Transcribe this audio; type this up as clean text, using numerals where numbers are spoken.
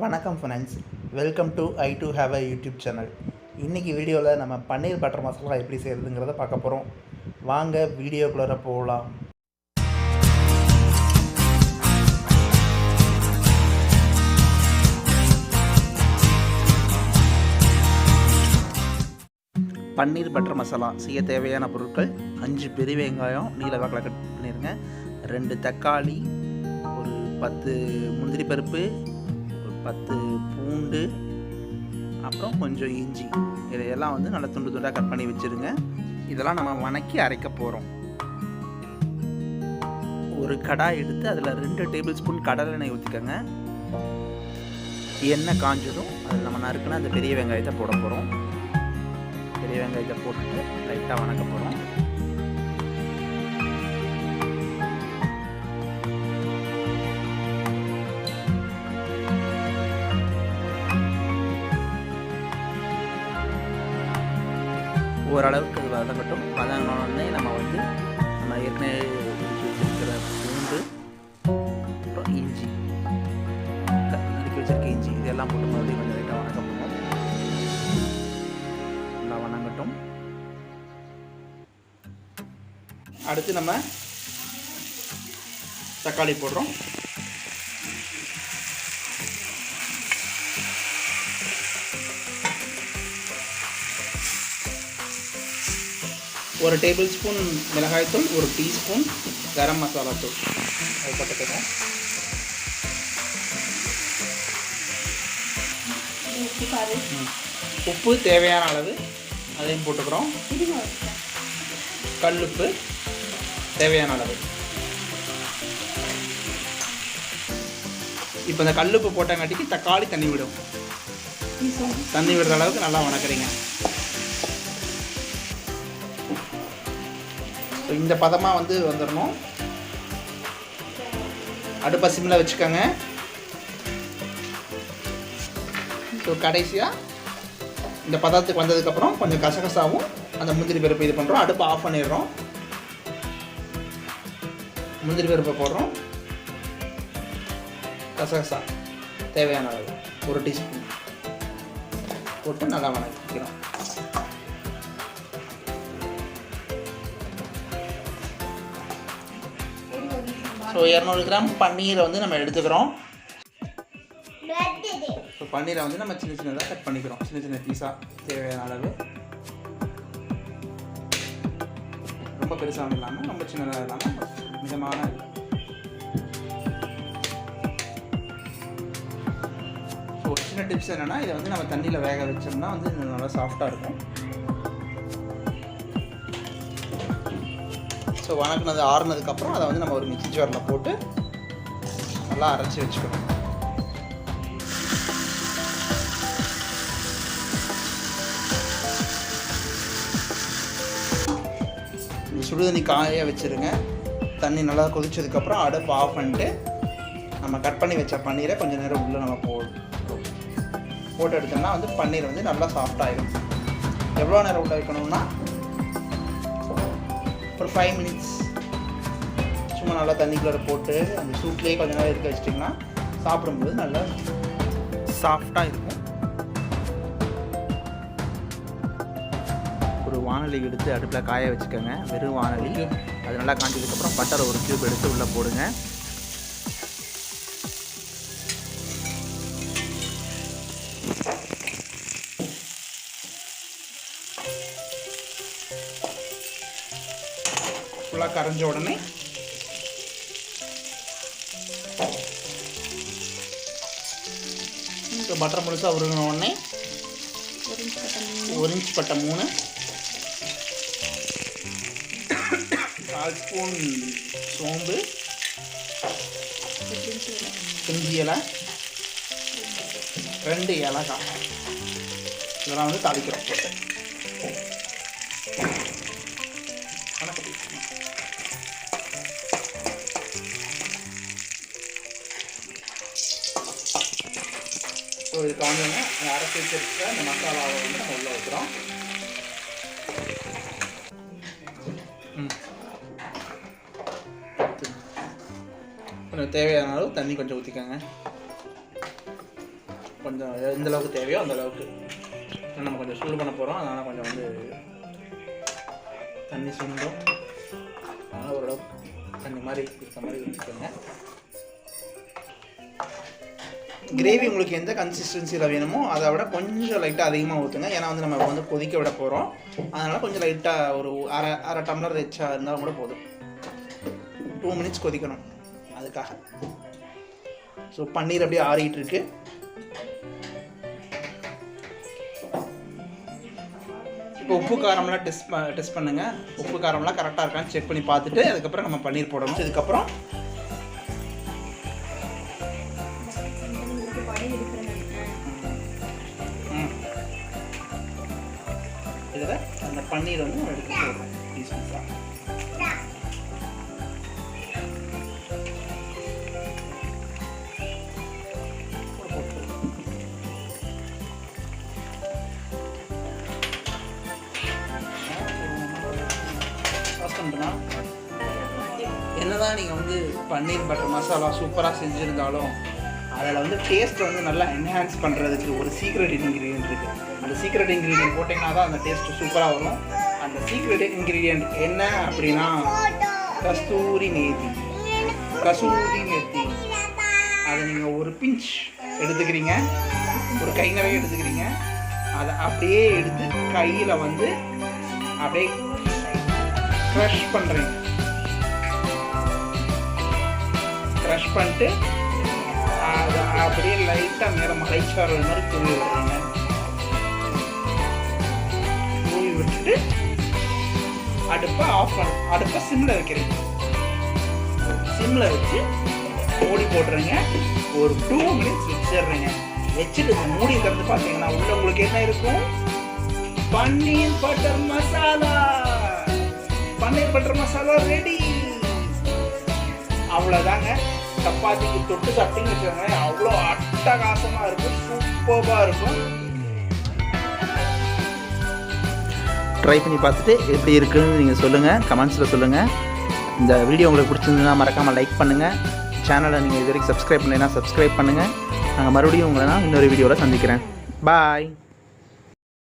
வணக்கம் friends, welcome to I to have a YouTube channel. இன்றைக்கி வீடியோவில் நம்ம பன்னீர் பட்டர் மசாலா எப்படி செய்கிறதுங்கிறத பார்க்க போகிறோம். வாங்க வீடியோக்குள்ளே போகலாம். பன்னீர் பட்டர் மசாலா செய்ய தேவையான பொருட்கள்: 5 பெரிய வெங்காயம் நீல வாக்கில் கட் பண்ணிடுங்க, 2 தக்காளி, ஒரு 10 முந்திரி பருப்பு, 10 பூண்டு, அப்புறம் கொஞ்சம் இஞ்சி. இதையெல்லாம் நல்லா துண்டு துண்டாக கட் பண்ணி வச்சுருங்க. இதெல்லாம் நம்ம வணக்கி அரைக்க போகிறோம். ஒரு கடாய் எடுத்து அதில் 2 டேபிள் ஸ்பூன் கடலை எண்ணெய் ஊற்றிக்கோங்க. எண்ணெய் காஞ்சதும் அதில் நம்ம நறுக்குன்னா அந்த பெரிய வெங்காயத்தை போட போகிறோம். பெரிய வெங்காயத்தை போட்டுட்டு லைட்டாக வணக்க போகிறோம். ஓரளவுக்கு அது வதங்கட்டும். வதங்கினோடனே நம்ம ஏற்கனவே வச்சுருக்கிற பூண்டு, அப்புறம் இஞ்சி, இடுக்கி வச்சுருக்க இஞ்சி, இதெல்லாம் போட்டு மறுபடியும் கொஞ்சம் லைட்டாக வணக்க போகிறோம். நல்லா வணங்கட்டும். அடுத்து நம்ம தக்காளி போடுறோம். ஒரு டேபிள் ஸ்பூன் மிளகாய்த்தூள், ஒரு டீஸ்பூன் கரம் மசாலா தூள் அது போட்டுக்கோங்க. உப்பு தேவையான அளவு அதையும் போட்டுக்கிறோம். கல்லுப்பு தேவையான அளவு. இப்போ இந்த கல்லுப்பு போட்டங்காட்டிக்கு தக்காளி தண்ணி விடும். தண்ணி விடுற அளவுக்கு நல்லா வணக்குறீங்க. இந்த பதமாக வந்துடணும். அடுப்பை சிம்மில் வச்சுக்கோங்க. ஸோ கடைசியாக இந்த பதத்துக்கு வந்ததுக்கப்புறம் கொஞ்சம் கசகசாவும் அந்த முந்திரி பருப்பு இது பண்ணுறோம். அடுப்பை ஆஃப் பண்ணிடுறோம். முந்திரி பருப்பை போடுறோம். கசகசா தேவையான அளவு 1 டீஸ்பூன் போட்டு நல்லா வணக்கிக்கிறோம். ஸோ 200 கிராம் பன்னீரை நம்ம எடுத்துக்கிறோம். ஸோ பன்னீரை நம்ம சின்ன சின்னதாக கட் பண்ணிக்கிறோம். சின்ன சின்ன பீஸாக தேவையான அளவு. ரொம்ப பெருசாக இல்லாமல் ரொம்ப சின்னதாக இல்லாமல் மிதமான. ஸோ சின்ன டிப்ஸ் என்னென்னா, இதை நம்ம தண்ணியில் வேக வச்சோம்னா நல்லா சாஃப்டாக இருக்கும். ஸோ வணக்கினது ஆறுனதுக்கப்புறம் அதை நம்ம ஒரு மிக்ஸி ஜாரில் போட்டு நல்லா அரைச்சி வச்சுக்கணும். சுடுதண்ணி காய வச்சுருங்க. தண்ணி நல்லா கொதிச்சதுக்கப்புறம் அடுப்பு ஆஃப் பண்ணிட்டு நம்ம கட் பண்ணி வச்ச பன்னீரை கொஞ்சம் நேரம் உள்ளே நம்ம போட்டு எடுத்தோம்னா பன்னீர் நல்லா சாஃப்டாகிடும். எவ்வளோ நேரம் உள்ள வைக்கணும்னா ஒரு 5 மினிட்ஸ் சும்மா நல்லா தண்ணிக்குள்ளே போட்டு அந்த சூட்லேயே கொஞ்சம் நேரம் இருக்க வச்சிட்டிங்கன்னா சாப்பிடும்போது நல்லா சாஃப்டாக இருக்கும். ஒரு வானொலி எடுத்து அடுப்பில் காய வச்சுக்கோங்க. வெறும் வானொலி. அது நல்லா காஞ்சதுக்கப்புறம் பட்டரை ஒரு கியூப் எடுத்து உள்ளே போடுங்க. ஃபுல்லாக கரைஞ்ச உடனே இப்போ பட்டர் முழுசாக உருகின உடனே 1 இன்ச் பட்டை 3, 4 ஸ்பூன் சோம்பு, பிரிஞ்சி இலை, 2 ஏலக்காய், இதெல்லாம் தாளிக்கிறோம் போட்டு. ஸோ இதுக்கு அரைச்சி வச்சிருக்க இந்த மசாலாவை நம்ம உள்ளே வைக்கிறோம். தேவையான அளவு தண்ணி கொஞ்சம் ஊற்றிக்கோங்க. கொஞ்சம் எந்த அளவுக்கு தேவையோ அந்த அளவுக்கு நம்ம கொஞ்சம் சூடு பண்ண போகிறோம். அதனால் கொஞ்சம் வந்து தண்ணி சுண்டும். அதனால் ஓரளவுக்கு தண்ணி மாதிரி இருக்க மாதிரி வச்சுக்கோங்க. கிரேவி உங்களுக்கு எந்த கன்சிஸ்டன்சியில் வேணுமோ அதை விட கொஞ்சம் லைட்டாக அதிகமாக ஊற்றுங்க. ஏன்னா வந்து நம்ம வந்து கொதிக்க விட போகிறோம். அதனால் கொஞ்சம் லைட்டாக ஒரு அரை டம்ளர் எச்சா இருந்தாலும் கூட போதும். 2 மினிட்ஸ் கொதிக்கணும் அதுக்காக. ஸோ பன்னீர் அப்படியே ஆறிட்டு இருக்கு. இப்போ உப்பு காரம்லாம் டெஸ்ட் பண்ணுங்கள். உப்பு காரம்லாம் கரெக்டாக இருக்கான்னு செக் பண்ணி பார்த்துட்டு அதுக்கப்புறம் நம்ம பன்னீர் போடணும். இதுக்கப்புறம் இதில் அந்த பன்னீர் வந்து நம்ம எடுத்து போடுறோம் பீஸ் பீஸாக. என்னதான் நீங்கள் வந்து பன்னீர் பட்டர் மசாலா சூப்பராக செஞ்சுருந்தாலும் அதில் வந்து டேஸ்ட் வந்து நல்லா என்ஹான்ஸ் பண்ணுறதுக்கு ஒரு சீக்ரெட் இன்க்ரீடியன்ட் இருக்குது. அந்த சீக்ரெட் இன்க்ரீடியன்ட் போட்டிங்கன்னா தான் அந்த டேஸ்ட்டு சூப்பராக வரும். அந்த சீக்ரெட் இன்க்ரீடியன்ட் என்ன அப்படின்னா கஸ்தூரி மேத்தி. அதை நீங்கள் ஒரு பிஞ்ச் எடுத்துக்கிறீங்க, ஒரு கை நிறைய எடுத்துக்கிறீங்க. அதை அப்படியே எடுத்து கையில் வந்து அப்படியே க்ரஷ் பண்ணுறீங்க. க்ரஷ் பண்ணிட்டு அதை அப்படியே லைட்டாக மேலே மலைச்சாரல் மாதிரி தூவி விடுறீங்க. தூவி விட்டுட்டு அடுப்பை ஆஃப் அடுப்பை சிம்மில் வைக்கிறீங்க. சிம்மில் வச்சு மூடி போட்டுறீங்க. ஒரு 2 மினிட்ஸ் வச்சிடுறீங்க. வச்சுட்டு மூடி திறந்து பார்த்தீங்கன்னா உள்ள உங்களுக்கு என்ன இருக்கும்? பன்னீர் பட்டர் மசாலா. பன்னீர் பட்டர் மசாலா ரெடி. அவ்வளோதாங்க. சப்பாத்திக்கு தொட்டு சாப்பிட்டீங்கன்னு வச்சுக்கோங்க, அவ்வளோ அட்டகாசமாக இருக்கும், சூப்பராக இருக்கும். ட்ரை பண்ணி பார்த்துட்டு எப்படி இருக்குன்னு நீங்கள் சொல்லுங்கள், கமெண்ட்ஸில் சொல்லுங்கள். இந்த வீடியோ உங்களுக்கு பிடிச்சிருந்ததுன்னா மறக்காமல் லைக் பண்ணுங்கள். சேனலை நீங்கள் இது வரைக்கும் சப்ஸ்கிரைப் பண்ணலைன்னா சப்ஸ்கிரைப் பண்ணுங்கள். நாங்கள் மறுபடியும் உங்களை நான் இன்னொரு வீடியோவில் சந்திக்கிறேன். பாய்.